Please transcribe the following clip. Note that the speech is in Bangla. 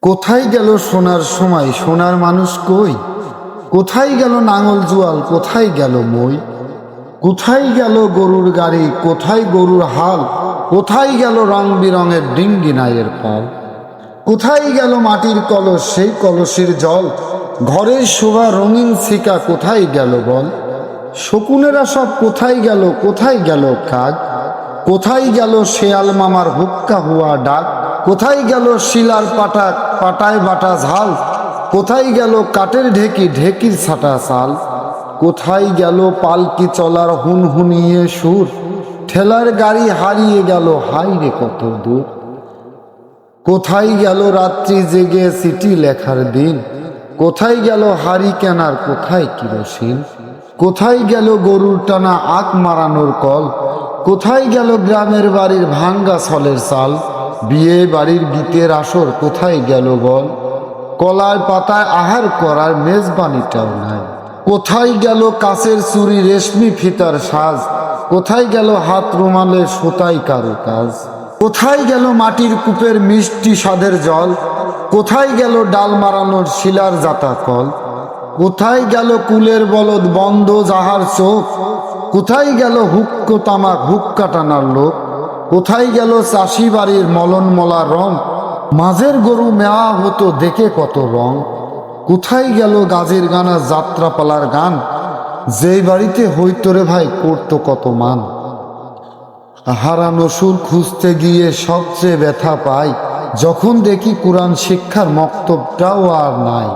কোথায় গেল সোনার সময়, সোনার মানুষ কই? কোথায় গেল নাঙল জোয়াল, কোথায় গেল মই? কোথায় গেল গরুর গাড়ি, কোথায় গরুর হাল? কোথায় গেল রং বিরঙের ডিঙ্গি নায়ের পাল? কোথায় গেল মাটির কলস, সেই কলসের জল? ঘরের শোভা রঙিন শিকা কোথায় গেল বল? শকুনেরা সব কোথায় গেল, কোথায় গেল কাক? কোথায় গেল শেয়াল মামার হুক্কা হুয়া ডাক? কোথায় গেল শিলার পাটায় বাটা ঝাল? কোথায় গেল কাঠের ঢেকি, ঢেকির ছাটা চাল? কোথায় গেল পালকি চলার হুনহুনিয়ে সুর? ঠেলার গাড়ি হারিয়ে গেল, হাই রে কত দূর। কোথায় গেল রাত্রি জেগে চিঠি লেখার দিন? কোথায় গেল হাড়ি কেনার, কোথায় কিরোসিন? কোথায় গেল গরুর টানা আখ মারানোর কল? কোথায় গেল গ্রামের বাড়ির ভাঙ্গা ছলের চাল? বিয়ে বাড়ির গীতের আসর কোথায় গেল বল? কলার পাতায় আহার করার মেজবানিটাও নাই। কোথায় গেল কাচের চুরি, রেশমি ফিতার সাজ? কোথায় গেল হাত রুমালের সুতাই কারু কাজ? কোথায় গেল মাটির কূপের মিষ্টি স্বাদের জল? কোথায় গেল ডাল মারানোর শিলার জাতা কল? কোথায় গেল কুলের বলদ বন্ধ যাহার চোখ? কোথায় গেল হুক্কো তামাক হুক্কা টানার লোক? কোথায় গেল চাষি বাড়ির মলন মলা রং? মাঝের গরু মেওয়া হতো দেখে কত রং। কোথায় গেল গাজের গানা যাত্রাপালার গান? যেই বাড়িতে হইতো রে ভাই করতো কত মান। হারানো সুর খুঁজতে গিয়ে সবচেয়ে ব্যথা পাই, যখন দেখি কোরআন শিক্ষার মক্তবটাও আর নাই।